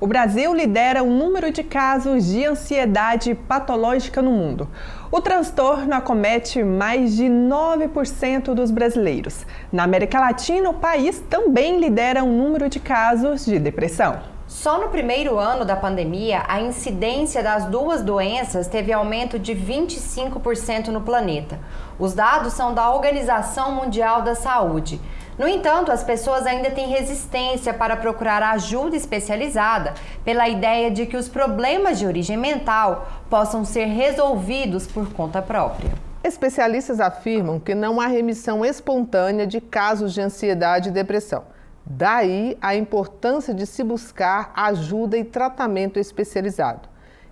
O Brasil lidera o número de casos de ansiedade patológica no mundo. O transtorno acomete mais de 9% dos brasileiros. Na América Latina, o país também lidera o número de casos de depressão. Só no primeiro ano da pandemia, a incidência das duas doenças teve aumento de 25% no planeta. Os dados são da Organização Mundial da Saúde. No entanto, as pessoas ainda têm resistência para procurar ajuda especializada pela ideia de que os problemas de origem mental possam ser resolvidos por conta própria. Especialistas afirmam que não há remissão espontânea de casos de ansiedade e depressão. Daí a importância de se buscar ajuda e tratamento especializado.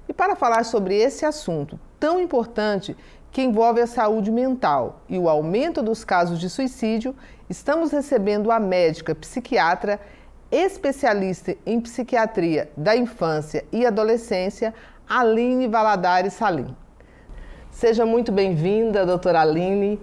E para falar sobre esse assunto tão importante que envolve a saúde mental e o aumento dos casos de suicídio, estamos recebendo a médica psiquiatra, especialista em psiquiatria da infância e adolescência, Aline Valadares Salim. Seja muito bem-vinda, doutora Aline.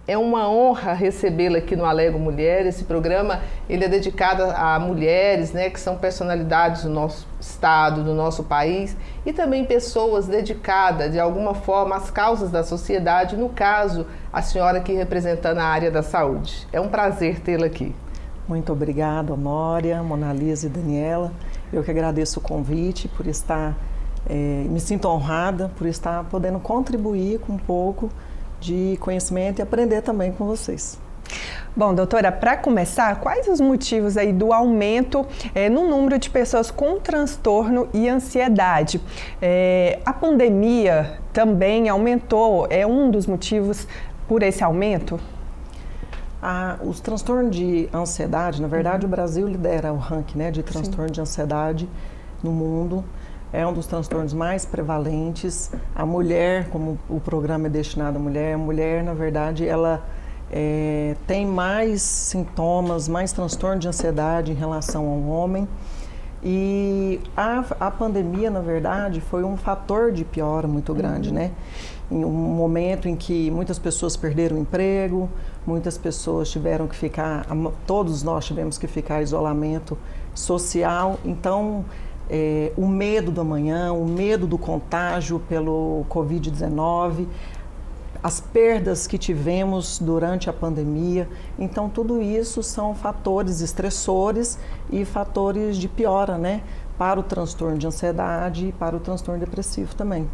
É uma honra recebê-la aqui no Alego Mulher. Esse programa ele é dedicado a mulheres, que são personalidades do nosso estado, do nosso país, e também pessoas dedicadas, de alguma forma, às causas da sociedade, no caso, a senhora aqui representando a área da saúde. É um prazer tê-la aqui. Muito obrigada, Honória, Mona Lisa e Daniela. Eu que agradeço o convite por estar, me sinto honrada por estar podendo contribuir com um pouco de conhecimento e aprender também com vocês. Bom, doutora, para começar, quais os motivos aí do aumento no número de pessoas com transtorno e ansiedade? A pandemia também aumentou, é um dos motivos por esse aumento? Os transtornos de ansiedade, na verdade, o Brasil lidera o ranking de transtorno de ansiedade no mundo. É um dos transtornos mais prevalentes. A mulher, como o programa é destinado à mulher, a mulher, na verdade, ela tem mais sintomas, mais transtorno de ansiedade em relação ao homem. E a pandemia, na verdade, foi um fator de piora muito grande, Em um momento em que muitas pessoas perderam o emprego, muitas pessoas tiveram que ficar, todos nós tivemos que ficar em isolamento social. Então, o medo do amanhã, o medo do contágio pelo Covid-19, as perdas que tivemos durante a pandemia. Então, tudo isso são fatores estressores e fatores de piora, para o transtorno de ansiedade e para o transtorno depressivo também.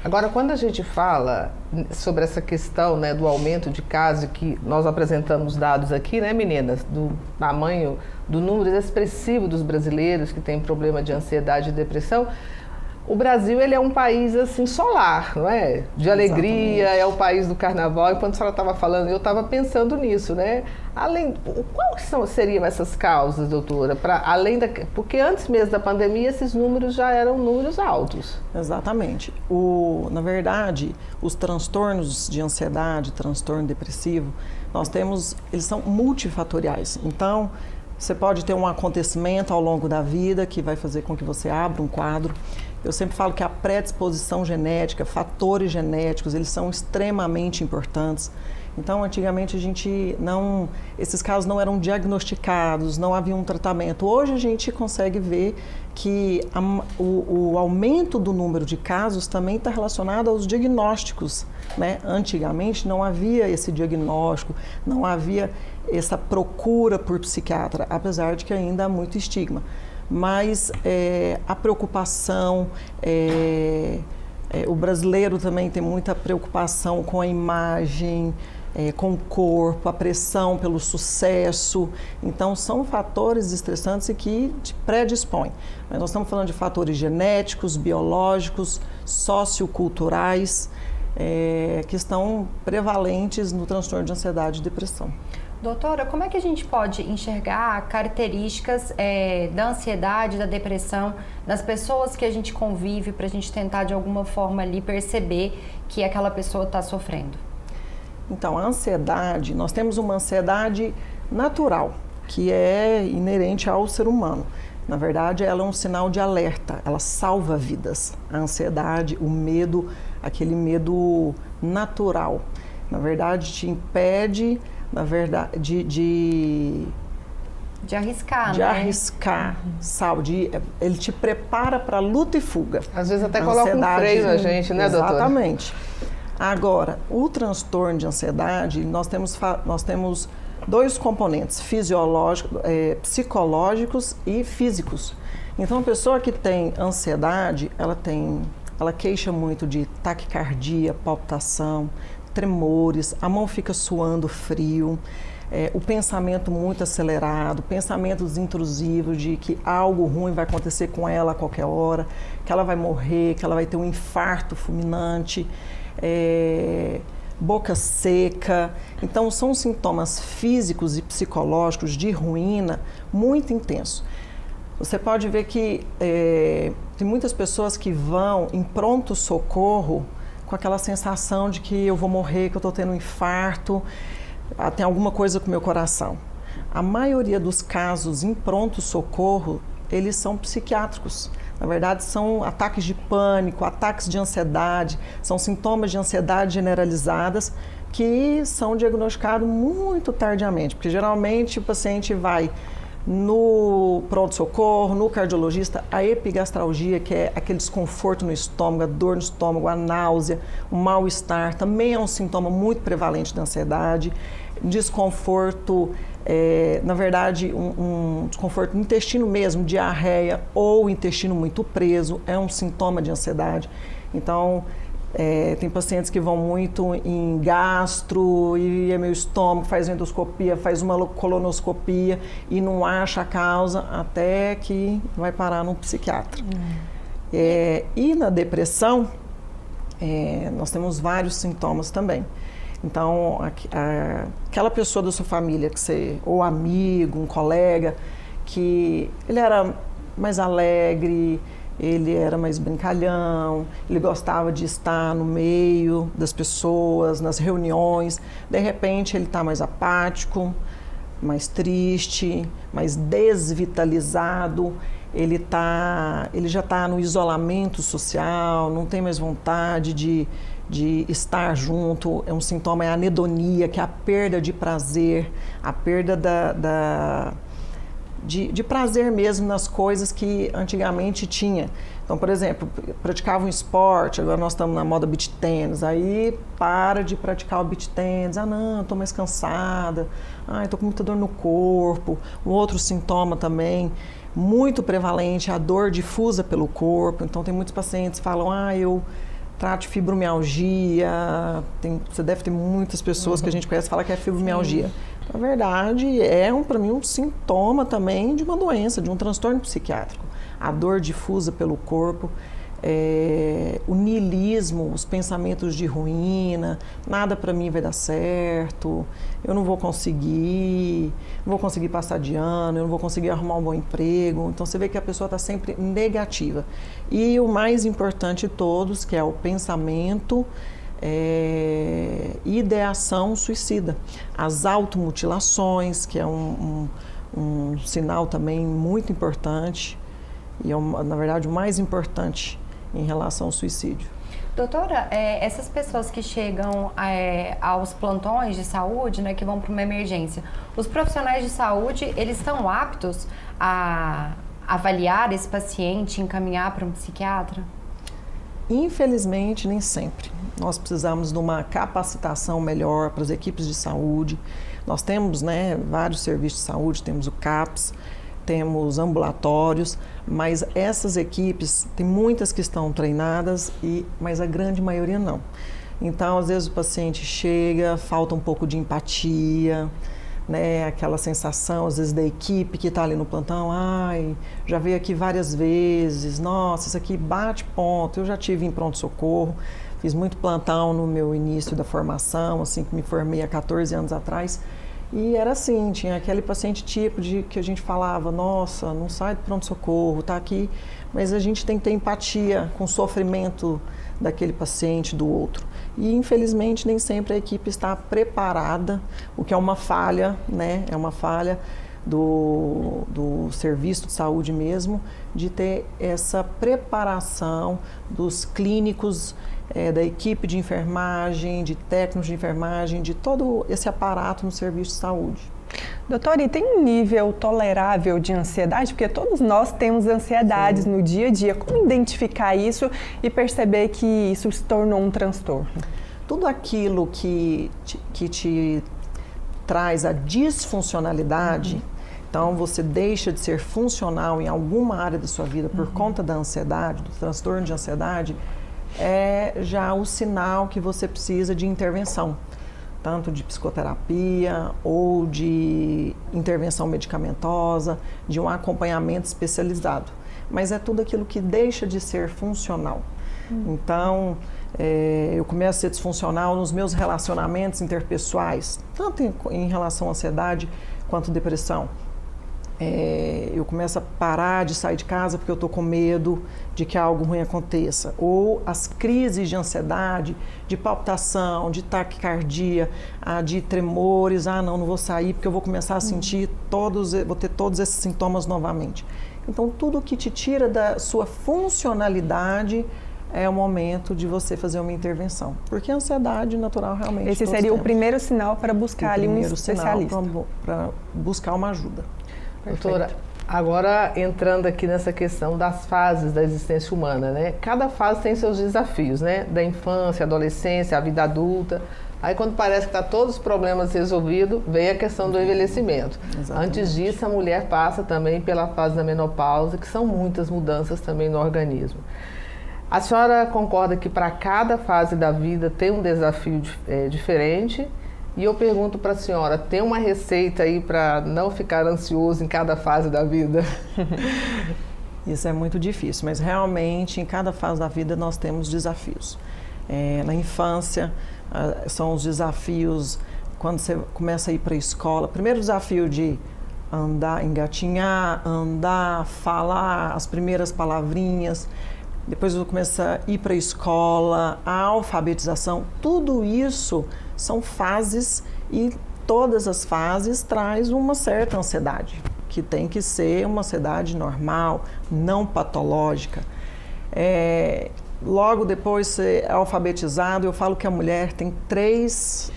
Agora, quando a gente fala sobre essa questão do aumento de casos, que nós apresentamos dados aqui, meninas, do tamanho, do número expressivo dos brasileiros que têm problema de ansiedade e depressão, o Brasil ele é um país assim solar, não é? De alegria, exatamente. É o país do carnaval. Enquanto a senhora estava falando, eu estava pensando nisso, Quais seriam essas causas, doutora? Porque antes mesmo da pandemia, esses números já eram números altos. Exatamente. Na verdade, os transtornos de ansiedade, transtorno depressivo, eles são multifatoriais. Então, você pode ter um acontecimento ao longo da vida que vai fazer com que você abra um quadro. Eu sempre falo que a predisposição genética, fatores genéticos, eles são extremamente importantes. Então, antigamente esses casos não eram diagnosticados, não havia um tratamento. Hoje a gente consegue ver que o aumento do número de casos também está relacionado aos diagnósticos, Antigamente não havia esse diagnóstico, não havia essa procura por psiquiatra, apesar de que ainda há muito estigma. Mas a preocupação, o brasileiro também tem muita preocupação com a imagem, com o corpo, a pressão pelo sucesso. Então, são fatores estressantes e que te predispõem. Mas nós estamos falando de fatores genéticos, biológicos, socioculturais, que estão prevalentes no transtorno de ansiedade e depressão. Doutora, como é que a gente pode enxergar características da ansiedade, da depressão nas pessoas que a gente convive para a gente tentar de alguma forma ali perceber que aquela pessoa está sofrendo? Então, a ansiedade, nós temos uma ansiedade natural, que é inerente ao ser humano. Na verdade, ela é um sinal de alerta, ela salva vidas. A ansiedade, o medo, aquele medo natural, na verdade, te impede, na verdade, De arriscar, de né? arriscar, sabe? Ele te prepara para luta e fuga. Às vezes até coloca um freio na gente, né, doutora? Exatamente. Agora, o transtorno de ansiedade, nós temos dois componentes, fisiológicos, psicológicos e físicos. Então, a pessoa que tem ansiedade, ela queixa muito de taquicardia, palpitação, tremores, a mão fica suando frio, o pensamento muito acelerado, pensamentos intrusivos de que algo ruim vai acontecer com ela a qualquer hora, que ela vai morrer, que ela vai ter um infarto fulminante, boca seca. Então, são sintomas físicos e psicológicos de ruína muito intensos. Você pode ver que tem muitas pessoas que vão em pronto-socorro com aquela sensação de que eu vou morrer, que eu estou tendo um infarto, tem alguma coisa com o meu coração. A maioria dos casos em pronto-socorro, eles são psiquiátricos. Na verdade, são ataques de pânico, ataques de ansiedade, são sintomas de ansiedade generalizadas que são diagnosticados muito tardiamente, porque geralmente o paciente vai no pronto-socorro, no cardiologista, a epigastralgia, que é aquele desconforto no estômago, a dor no estômago, a náusea, o mal-estar, também é um sintoma muito prevalente da ansiedade. Desconforto, na verdade, um desconforto no intestino mesmo, diarreia ou intestino muito preso, é um sintoma de ansiedade. Então, tem pacientes que vão muito em gastro e meu estômago, faz endoscopia, faz uma colonoscopia e não acha a causa até que vai parar num psiquiatra. E na depressão, nós temos vários sintomas também. Então, aquela pessoa da sua família, ou amigo, um colega, que ele era mais alegre, ele era mais brincalhão, ele gostava de estar no meio das pessoas, nas reuniões. De repente, ele está mais apático, mais triste, mais desvitalizado. Ele já está no isolamento social, não tem mais vontade de estar junto. É um sintoma, é a anedonia, que é a perda de prazer, a perda de prazer mesmo nas coisas que antigamente tinha. Então, por exemplo, praticava um esporte, agora nós estamos na moda beach tennis, aí para de praticar o beach tennis, não, estou mais cansada, estou com muita dor no corpo. Um outro sintoma também, muito prevalente, a dor difusa pelo corpo. Então, tem muitos pacientes que falam, eu trato de fibromialgia, você deve ter muitas pessoas que a gente conhece que falam que é fibromialgia. Sim. Na verdade, para mim, um sintoma também de uma doença, de um transtorno psiquiátrico. A dor difusa pelo corpo, o niilismo, os pensamentos de ruína, nada para mim vai dar certo, eu não vou conseguir passar de ano, eu não vou conseguir arrumar um bom emprego. Então, você vê que a pessoa está sempre negativa. E o mais importante de todos, que é o pensamento, ideação suicida. As automutilações, que é um sinal também muito importante, e na verdade o mais importante em relação ao suicídio. Doutora, essas pessoas que chegam aos plantões de saúde, né, que vão para uma emergência, os profissionais de saúde, eles estão aptos a avaliar esse paciente, encaminhar para um psiquiatra? Infelizmente, nem sempre. Nós precisamos de uma capacitação melhor para as equipes de saúde. Nós temos, vários serviços de saúde, temos o CAPS, temos ambulatórios, mas essas equipes, tem muitas que estão treinadas, mas a grande maioria não. Então, às vezes o paciente chega, falta um pouco de empatia, aquela sensação, às vezes, da equipe que está ali no plantão, já veio aqui várias vezes, nossa, isso aqui bate ponto. Eu já tive em pronto-socorro, fiz muito plantão no meu início da formação, assim que me formei há 14 anos atrás, e era assim, tinha aquele paciente tipo que a gente falava, nossa, não sai do pronto-socorro, está aqui, mas a gente tem que ter empatia com o sofrimento daquele paciente, do outro. E, infelizmente, nem sempre a equipe está preparada, o que é uma falha, é uma falha do serviço de saúde mesmo, de ter essa preparação dos clínicos, da equipe de enfermagem, de técnicos de enfermagem, de todo esse aparato no serviço de saúde. Doutora, e tem um nível tolerável de ansiedade? Porque todos nós temos ansiedades no dia a dia. Como identificar isso e perceber que isso se tornou um transtorno? Tudo aquilo que te traz a disfuncionalidade, então você deixa de ser funcional em alguma área da sua vida por conta da ansiedade, do transtorno de ansiedade, é já o sinal que você precisa de intervenção, tanto de psicoterapia ou de intervenção medicamentosa, de um acompanhamento especializado. Mas é tudo aquilo que deixa de ser funcional. Então, eu começo a ser disfuncional nos meus relacionamentos interpessoais, tanto em relação à ansiedade quanto depressão. Eu começo a parar de sair de casa porque eu estou com medo de que algo ruim aconteça. Ou as crises de ansiedade, de palpitação, de taquicardia, de tremores. Não vou sair porque eu vou começar a sentir vou ter todos esses sintomas novamente. Então, tudo que te tira da sua funcionalidade é o momento de você fazer uma intervenção. Porque a ansiedade natural realmente... Esse seria o primeiro sinal para buscar ali um especialista. Para buscar uma ajuda. Doutora, agora entrando aqui nessa questão das fases da existência humana, né? Cada fase tem seus desafios, né? Da infância, adolescência, a vida adulta. Aí quando parece que está todos os problemas resolvidos, vem a questão do envelhecimento. Exatamente. Antes disso, a mulher passa também pela fase da menopausa, que são muitas mudanças também no organismo. A senhora concorda que para cada fase da vida tem um desafio diferente? E eu pergunto para a senhora, tem uma receita aí para não ficar ansioso em cada fase da vida? Isso é muito difícil, mas realmente em cada fase da vida nós temos desafios. Na infância, são os desafios quando você começa a ir para a escola. Primeiro desafio de andar, engatinhar, andar, falar as primeiras palavrinhas. Depois você começa a ir para a escola, a alfabetização. Tudo isso são fases e todas as fases traz uma certa ansiedade, que tem que ser uma ansiedade normal, não patológica. Logo depois de ser alfabetizado, eu falo que a mulher tem 3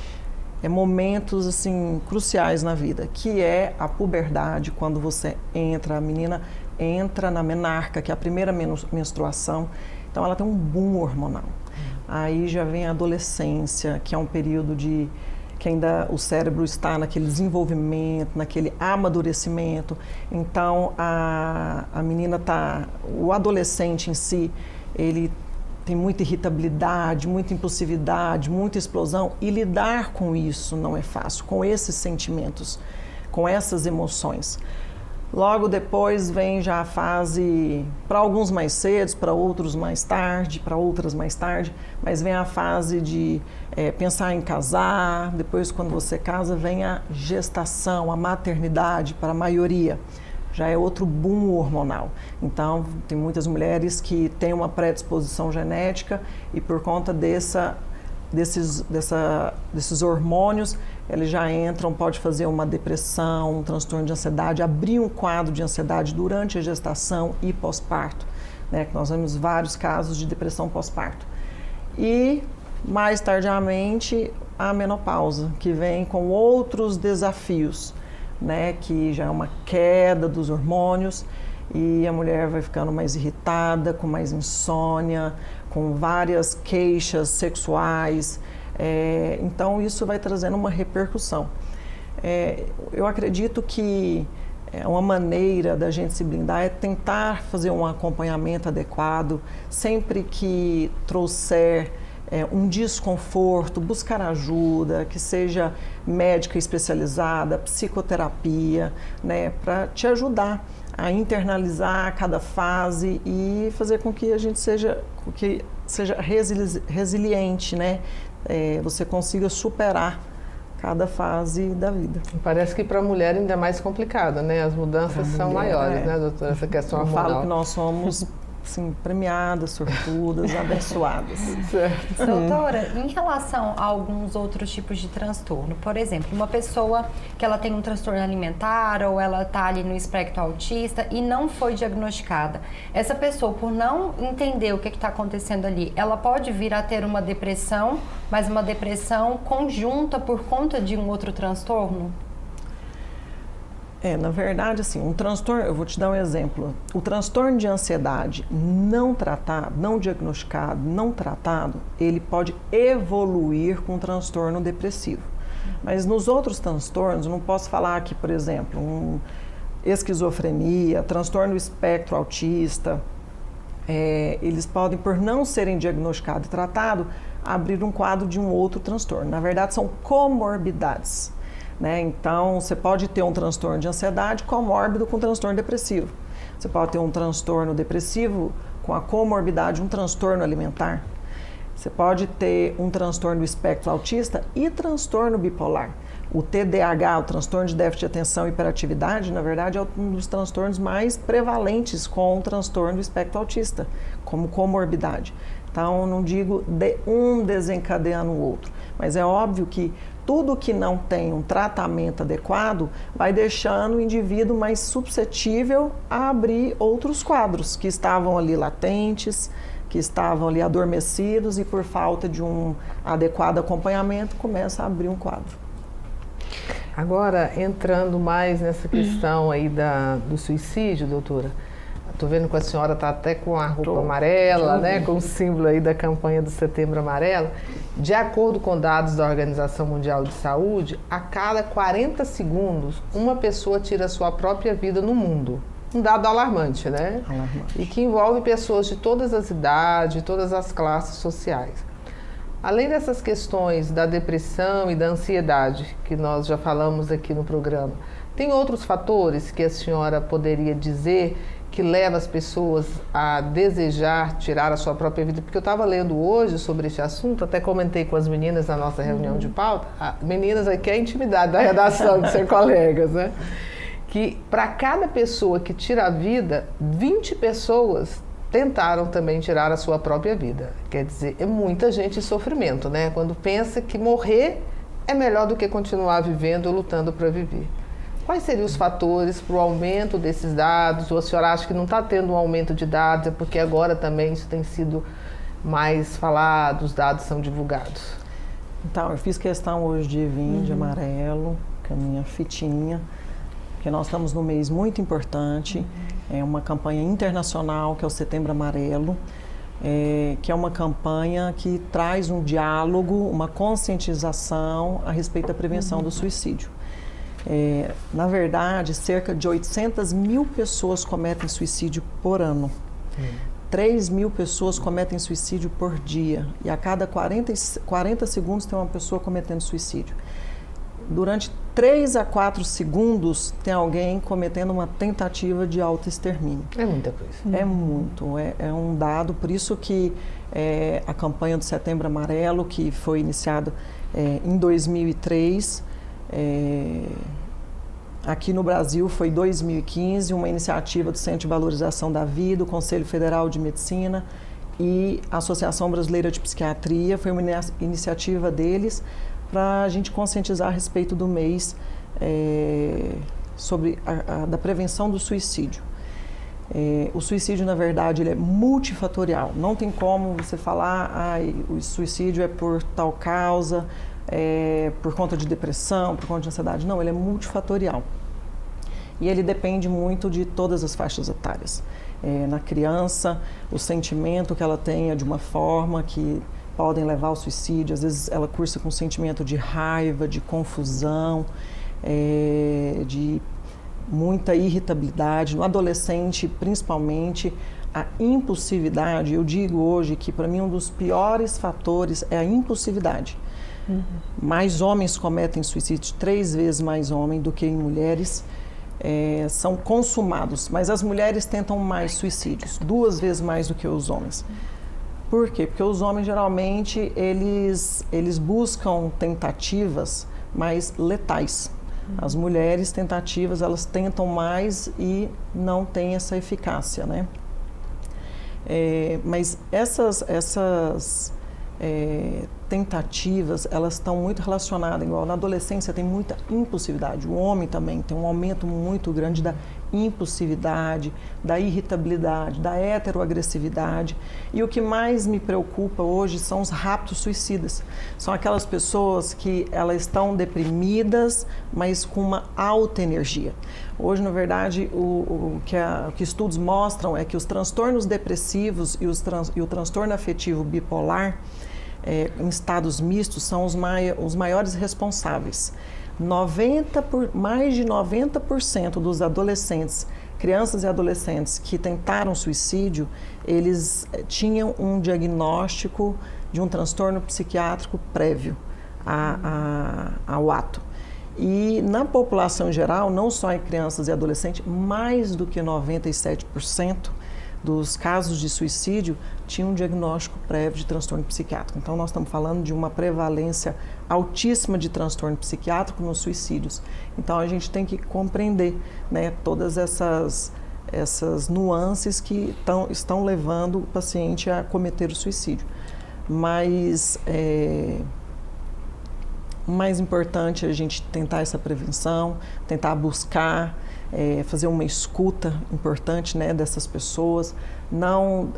momentos assim, cruciais na vida, que é a puberdade, quando a menina entra na menarca, que é a primeira menstruação, então ela tem um boom hormonal. Aí já vem a adolescência, que é um período que ainda o cérebro está naquele desenvolvimento, naquele amadurecimento. Então a menina o adolescente em si, ele tem muita irritabilidade, muita impulsividade, muita explosão, e lidar com isso não é fácil, com esses sentimentos, com essas emoções. Logo depois vem já a fase, para alguns mais cedo, para outros mais tarde, para outras mais tarde, mas vem a fase de pensar em casar. Depois, quando você casa, vem a gestação, a maternidade para a maioria. Já é outro boom hormonal. Então, tem muitas mulheres que têm uma predisposição genética e por conta desses hormônios, eles já entram, pode fazer uma depressão, um transtorno de ansiedade, abrir um quadro de ansiedade durante a gestação e pós-parto, né? Nós vemos vários casos de depressão pós-parto. E, mais tardiamente, a menopausa, que vem com outros desafios, né? Que já é uma queda dos hormônios e a mulher vai ficando mais irritada, com mais insônia, com várias queixas sexuais. Então, isso vai trazendo uma repercussão. Eu acredito que uma maneira da gente se blindar é tentar fazer um acompanhamento adequado, sempre que trouxer um desconforto, buscar ajuda, que seja médica especializada, psicoterapia, né, para te ajudar a internalizar cada fase e fazer com que a gente seja resiliente, né? Você consiga superar cada fase da vida. Parece que para a mulher ainda é mais complicado, né? As mudanças são maiores, né, doutora? Essa questão hormonal. Eu falo que nós somos assim, premiadas, sortudas, abençoadas. Certo. Doutora, em relação a alguns outros tipos de transtorno, por exemplo, uma pessoa que ela tem um transtorno alimentar ou ela está ali no espectro autista e não foi diagnosticada, essa pessoa, por não entender o que está acontecendo ali, ela pode vir a ter uma depressão, mas uma depressão conjunta por conta de um outro transtorno? Na verdade, assim, um transtorno, eu vou te dar um exemplo. O transtorno de ansiedade não tratado, não diagnosticado, não tratado, ele pode evoluir com um transtorno depressivo. Mas nos outros transtornos, eu não posso falar que, por exemplo, esquizofrenia, transtorno espectro autista, eles podem, por não serem diagnosticados e tratados, abrir um quadro de um outro transtorno. Na verdade, são comorbidades. Então, você pode ter um transtorno de ansiedade comórbido com transtorno depressivo. Você pode ter um transtorno depressivo com a comorbidade, um transtorno alimentar. Você pode ter um transtorno do espectro autista e transtorno bipolar. O TDAH, o transtorno de déficit de atenção e hiperatividade, na verdade, é um dos transtornos mais prevalentes com o transtorno do espectro autista, como comorbidade. Então, não digo um desencadeando o outro, mas é óbvio que tudo que não tem um tratamento adequado vai deixando o indivíduo mais suscetível a abrir outros quadros que estavam ali latentes, que estavam ali adormecidos e por falta de um adequado acompanhamento começa a abrir um quadro. Agora, entrando mais nessa questão aí do suicídio, doutora, estou vendo que a senhora está até com a roupa amarela, né, com o símbolo aí da campanha do Setembro Amarelo. De acordo com dados da Organização Mundial de Saúde, a cada 40 segundos, uma pessoa tira a sua própria vida no mundo. Um dado alarmante, né? Alarmante. E que envolve pessoas de todas as idades, de todas as classes sociais. Além dessas questões da depressão e da ansiedade, que nós já falamos aqui no programa, tem outros fatores que a senhora poderia dizer que leva as pessoas a desejar tirar a sua própria vida? Porque eu estava lendo hoje sobre esse assunto, até comentei com as meninas na nossa reunião de pauta. Meninas, aqui é a intimidade da redação de ser colegas, né? Que para cada pessoa que tira a vida, 20 pessoas tentaram também tirar a sua própria vida. Quer dizer, é muita gente em sofrimento, né? Quando pensa que morrer é melhor do que continuar vivendo ou lutando para viver. Quais seriam os fatores para o aumento desses dados? Ou a senhora acha que não está tendo um aumento de dados, é porque agora também isso tem sido mais falado, os dados são divulgados? Então, eu fiz questão hoje de vir de amarelo, com a minha fitinha, porque nós estamos num mês muito importante, é uma campanha internacional que é o Setembro Amarelo, que é uma campanha que traz um diálogo, uma conscientização a respeito da prevenção do suicídio. Na verdade, cerca de 800 mil pessoas cometem suicídio por ano. 3 mil pessoas cometem suicídio por dia. E a cada 40 segundos tem uma pessoa cometendo suicídio. Durante 3 a 4 segundos tem alguém cometendo uma tentativa de autoextermínio. É muita coisa. É muito, é um dado. Por isso que a campanha do Setembro Amarelo, que foi iniciada em 2003, aqui no Brasil foi 2015, uma iniciativa do Centro de Valorização da Vida, o Conselho Federal de Medicina e a Associação Brasileira de Psiquiatria. Foi uma iniciativa deles para a gente conscientizar a respeito do mês sobre da prevenção do suicídio. O suicídio, na verdade, ele é multifatorial. Não tem como você falar, o suicídio é por tal causa, por conta de depressão, por conta de ansiedade. Não, ele é multifatorial. E ele depende muito de todas as faixas etárias. Na criança, o sentimento que ela tenha de uma forma que podem levar ao suicídio. Às vezes ela cursa com um sentimento de raiva, de confusão, de muita irritabilidade. No adolescente, principalmente, a impulsividade. Eu digo hoje que, para mim, um dos piores fatores é a impulsividade. Mais homens cometem suicídio, 3 vezes mais homens do que em mulheres. São consumados, mas as mulheres tentam mais suicídios, 2 vezes mais do que os homens. Por quê? Porque os homens, geralmente, eles buscam tentativas mais letais. As mulheres, tentativas, elas tentam mais e não têm essa eficácia, né? Mas essas tentativas, elas estão muito relacionadas, igual na adolescência tem muita impulsividade, o homem também tem um aumento muito grande da impulsividade, da irritabilidade, da heteroagressividade. E o que mais me preocupa hoje são os raptos suicidas. São aquelas pessoas que elas estão deprimidas, mas com uma alta energia. Hoje, na verdade, o que estudos mostram é que os transtornos depressivos e o transtorno afetivo bipolar, em estados mistos, são os maiores responsáveis. Mais de 90% dos adolescentes, crianças e adolescentes que tentaram suicídio, eles tinham um diagnóstico de um transtorno psiquiátrico prévio ao ato. E na população em geral, não só em crianças e adolescentes, mais do que 97% dos casos de suicídio tinham um diagnóstico prévio de transtorno psiquiátrico. Então, nós estamos falando de uma prevalência altíssima de transtorno psiquiátrico nos suicídios. Então, a gente tem que compreender, né, todas essas nuances que estão levando o paciente a cometer o suicídio. Mas o mais importante é a gente tentar essa prevenção, tentar buscar, fazer uma escuta importante, né, dessas pessoas, não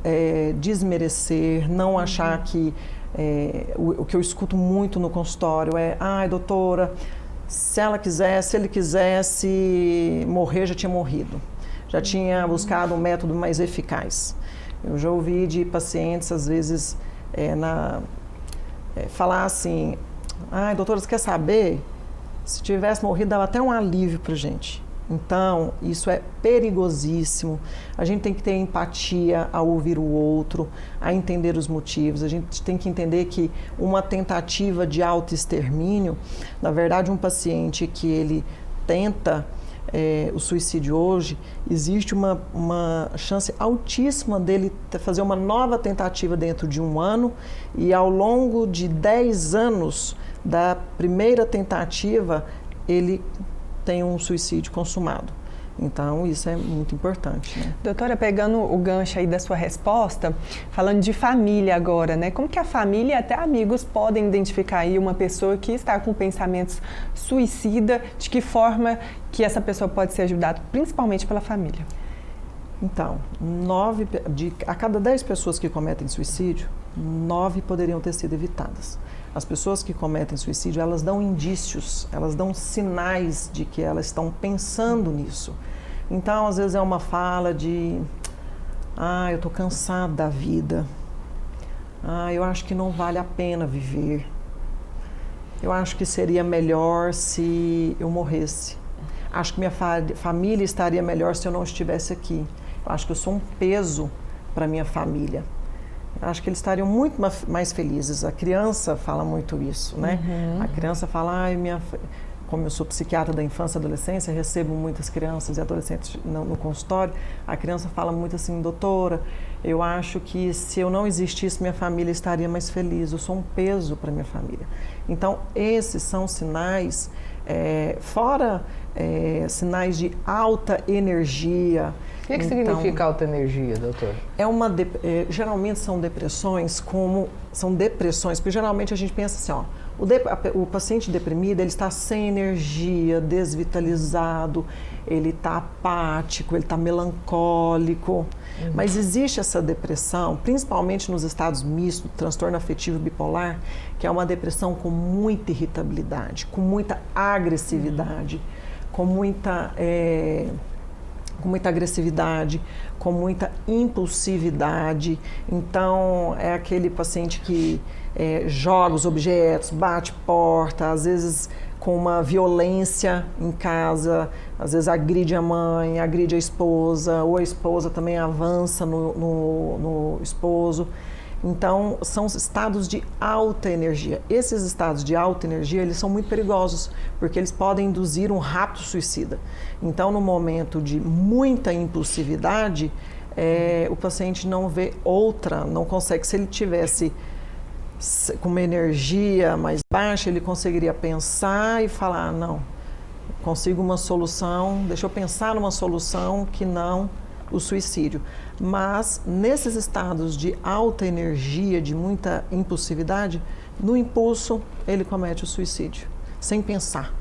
desmerecer, não achar que o que eu escuto muito no consultório é: ai, doutora, se ele quisesse morrer, já tinha morrido, já tinha buscado um método mais eficaz. Eu já ouvi de pacientes, às vezes, falar assim: ai, doutora, você quer saber? Se tivesse morrido, dava até um alívio pra gente. Então, isso é perigosíssimo. A gente tem que ter empatia ao ouvir o outro, a entender os motivos. A gente tem que entender que uma tentativa de autoextermínio, na verdade, um paciente que ele tenta o suicídio hoje, existe uma chance altíssima dele fazer uma nova tentativa dentro de 1 ano, e ao longo de 10 anos da primeira tentativa, ele tem um suicídio consumado. Então, isso é muito importante, né? Doutora, pegando o gancho aí da sua resposta, falando de família agora, né? Como que a família e até amigos podem identificar aí uma pessoa que está com pensamentos suicida, de que forma que essa pessoa pode ser ajudada, principalmente pela família? Então, a cada 10 pessoas que cometem suicídio, 9 poderiam ter sido evitadas. As pessoas que cometem suicídio, elas dão indícios, elas dão sinais de que elas estão pensando nisso. Então, às vezes é uma fala de: ah, eu estou cansado da vida. Ah, eu acho que não vale a pena viver. Eu acho que seria melhor se eu morresse. Acho que minha família estaria melhor se eu não estivesse aqui. Eu acho que eu sou um peso para minha família. Acho que eles estariam muito mais felizes. A criança fala muito isso, né? A criança fala: ai, como eu sou psiquiatra da infância e adolescência, recebo muitas crianças e adolescentes no consultório. A criança fala muito assim: doutora, eu acho que se eu não existisse, minha família estaria mais feliz. Eu sou um peso para minha família. Então, esses são sinais, fora sinais de alta energia. O que significa alta energia, doutor? Geralmente são depressões, porque geralmente a gente pensa assim, ó, o paciente deprimido, ele está sem energia, desvitalizado, ele está apático, ele está melancólico. Mas existe essa depressão, principalmente nos estados mistos, transtorno afetivo bipolar, que é uma depressão com muita irritabilidade, com muita agressividade, com muita agressividade, com muita impulsividade. Então, é aquele paciente que joga os objetos, bate porta, às vezes com uma violência em casa, às vezes agride a mãe, agride a esposa, ou a esposa também avança no esposo. Então, são estados de alta energia. Esses estados de alta energia, eles são muito perigosos, porque eles podem induzir um rapto suicida. Então, no momento de muita impulsividade, o paciente não vê não consegue. Se ele tivesse com uma energia mais baixa, ele conseguiria pensar e falar: não, consigo uma solução, deixa eu pensar numa solução que não o suicídio. Mas nesses estados de alta energia, de muita impulsividade, no impulso ele comete o suicídio, sem pensar.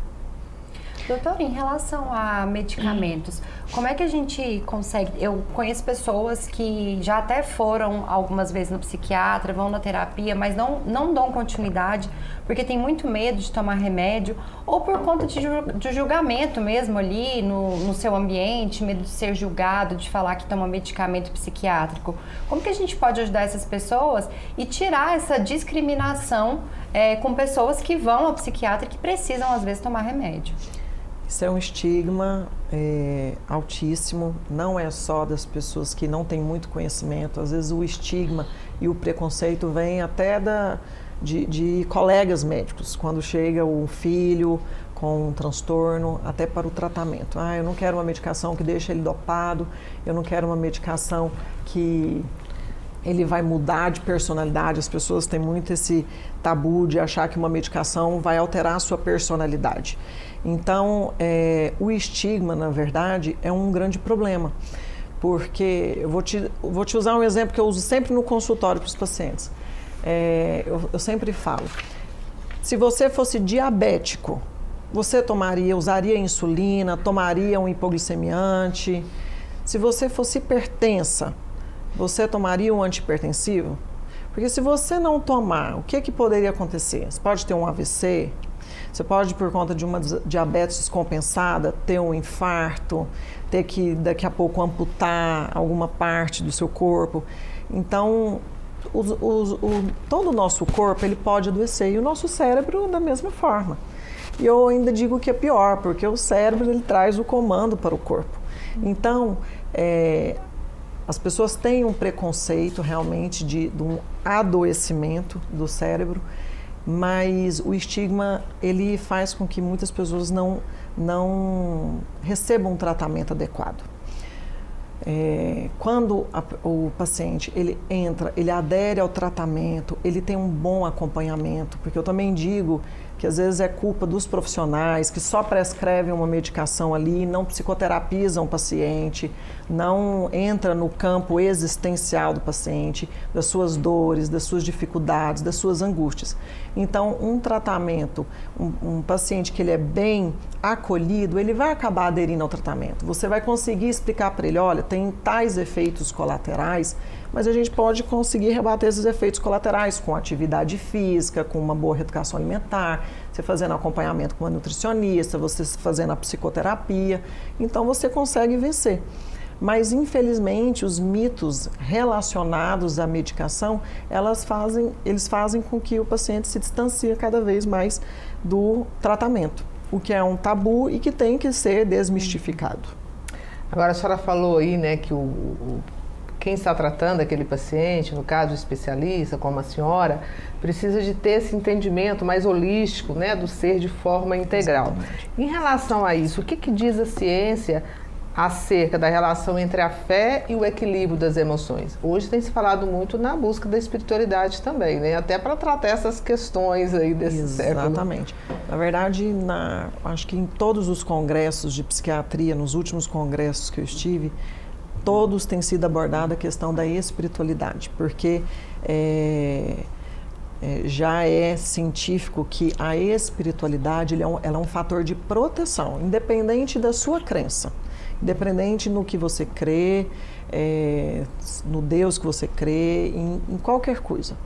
Doutora, em relação a medicamentos, como é que a gente consegue... Eu conheço pessoas que já até foram algumas vezes no psiquiatra, vão na terapia, mas não dão continuidade porque tem muito medo de tomar remédio ou por conta de julgamento mesmo ali no seu ambiente, medo de ser julgado, de falar que toma medicamento psiquiátrico. Como que a gente pode ajudar essas pessoas e tirar essa discriminação com pessoas que vão ao psiquiatra e que precisam, às vezes, tomar remédio? Isso é um estigma altíssimo, não é só das pessoas que não têm muito conhecimento. Às vezes o estigma e o preconceito vem até de colegas médicos, quando chega o filho com um transtorno, até para o tratamento. Eu não quero uma medicação que deixa ele dopado, eu não quero uma medicação que ele vai mudar de personalidade. As pessoas têm muito esse tabu de achar que uma medicação vai alterar a sua personalidade. Então, o estigma, na verdade, é um grande problema, porque eu vou te usar um exemplo que eu uso sempre no consultório para os pacientes. Eu sempre falo, se você fosse diabético, você usaria insulina, tomaria um hipoglicemiante? Se você fosse hipertensa, você tomaria um antihipertensivo? Porque se você não tomar, o que poderia acontecer? Você pode ter um AVC, você pode, por conta de uma diabetes descompensada, ter um infarto, ter que daqui a pouco amputar alguma parte do seu corpo. Então, todo o nosso corpo ele pode adoecer e o nosso cérebro da mesma forma. E eu ainda digo que é pior, porque o cérebro ele traz o comando para o corpo. Então, as pessoas têm um preconceito realmente de um adoecimento do cérebro, mas o estigma ele faz com que muitas pessoas não recebam um tratamento adequado. Quando o paciente ele adere ao tratamento, ele tem um bom acompanhamento, porque eu também digo que às vezes é culpa dos profissionais que só prescrevem uma medicação ali, não psicoterapizam o paciente, não entra no campo existencial do paciente, das suas dores, das suas dificuldades, das suas angústias. Então, um tratamento, um paciente que ele é bem acolhido, ele vai acabar aderindo ao tratamento. Você vai conseguir explicar para ele, olha, tem tais efeitos colaterais, mas a gente pode conseguir rebater esses efeitos colaterais com atividade física, com uma boa reeducação alimentar, você fazendo acompanhamento com uma nutricionista, você fazendo a psicoterapia, então você consegue vencer. Mas, infelizmente, os mitos relacionados à medicação, eles fazem com que o paciente se distancie cada vez mais do tratamento, o que é um tabu e que tem que ser desmistificado. Agora, a senhora falou aí, né, que quem está tratando aquele paciente, no caso o especialista, como a senhora, precisa de ter esse entendimento mais holístico, né, do ser de forma integral. Exatamente. Em relação a isso, o que diz a ciência acerca da relação entre a fé e o equilíbrio das emoções? Hoje tem se falado muito na busca da espiritualidade também, né? Até para tratar essas questões aí desse século. Exatamente. Na verdade, acho que em todos os congressos de psiquiatria, nos últimos congressos que eu estive, todos têm sido abordada a questão da espiritualidade, porque já é científico que a espiritualidade ela é um fator de proteção, independente da sua crença. Independente no que você crê, no Deus que você crê, em qualquer coisa.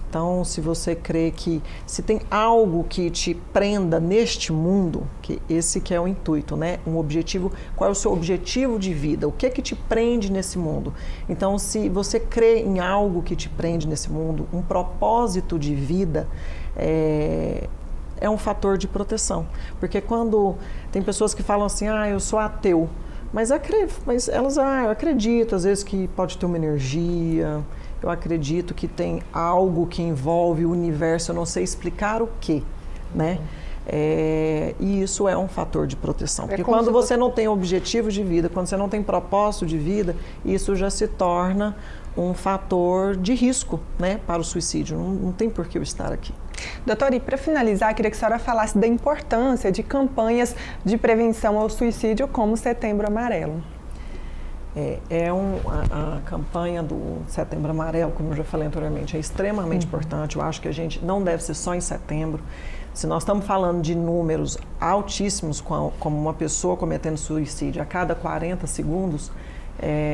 Então, se você crê que se tem algo que te prenda neste mundo, que esse que é o intuito, né? Um objetivo, qual é o seu objetivo de vida? O que é que te prende nesse mundo? Então, se você crê em algo que te prende nesse mundo, um propósito de vida, é um fator de proteção. Porque quando tem pessoas que falam assim, eu sou ateu, mas elas, eu acredito, às vezes, que pode ter uma energia, eu acredito que tem algo que envolve o universo, eu não sei explicar o quê, né? E isso é um fator de proteção. Porque quando você não tem objetivo de vida, quando você não tem propósito de vida, isso já se torna um fator de risco, né, para o suicídio. Não tem por que eu estar aqui. Doutora, e para finalizar, queria que a senhora falasse da importância de campanhas de prevenção ao suicídio como o Setembro Amarelo. A campanha do Setembro Amarelo, como eu já falei anteriormente, é extremamente importante. Eu acho que a gente não deve ser só em setembro. Se nós estamos falando de números altíssimos, como uma pessoa cometendo suicídio a cada 40 segundos,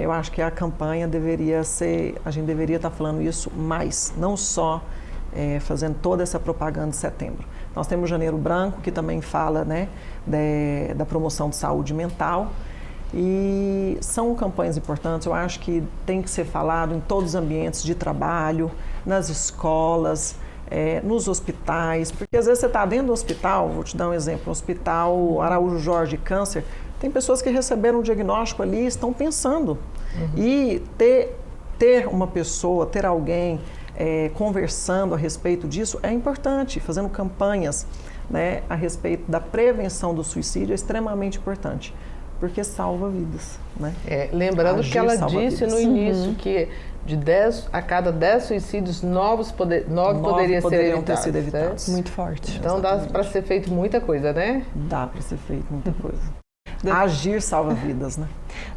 eu acho que a campanha deveria ser, a gente deveria estar falando isso mais, não só fazendo toda essa propaganda de setembro. Nós temos o Janeiro Branco, que também fala, né, da promoção de saúde mental, e são campanhas importantes. Eu acho que tem que ser falado em todos os ambientes de trabalho, nas escolas, nos hospitais, porque às vezes você está dentro do hospital, vou te dar um exemplo, no Hospital Araújo Jorge Câncer, tem pessoas que receberam o diagnóstico ali e estão pensando. E ter uma pessoa, ter alguém conversando a respeito disso é importante, fazendo campanhas, né, a respeito da prevenção do suicídio é extremamente importante, porque salva vidas, né? Lembrando que ela disse no início que de 10 a cada 10 suicídios, 9 poderiam ter sido evitados. Muito forte. Então dá para ser feito muita coisa, né? Dá para ser feito muita coisa. Agir salva vidas, né?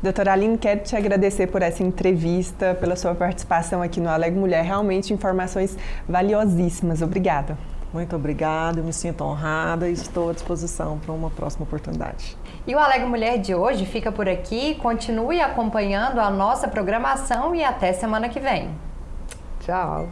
Doutora Aline, quero te agradecer por essa entrevista, pela sua participação aqui no Alegre Mulher. Realmente informações valiosíssimas. Obrigada. Muito obrigada, eu me sinto honrada e estou à disposição para uma próxima oportunidade. E o Alegre Mulher de hoje fica por aqui. Continue acompanhando a nossa programação e até semana que vem. Tchau.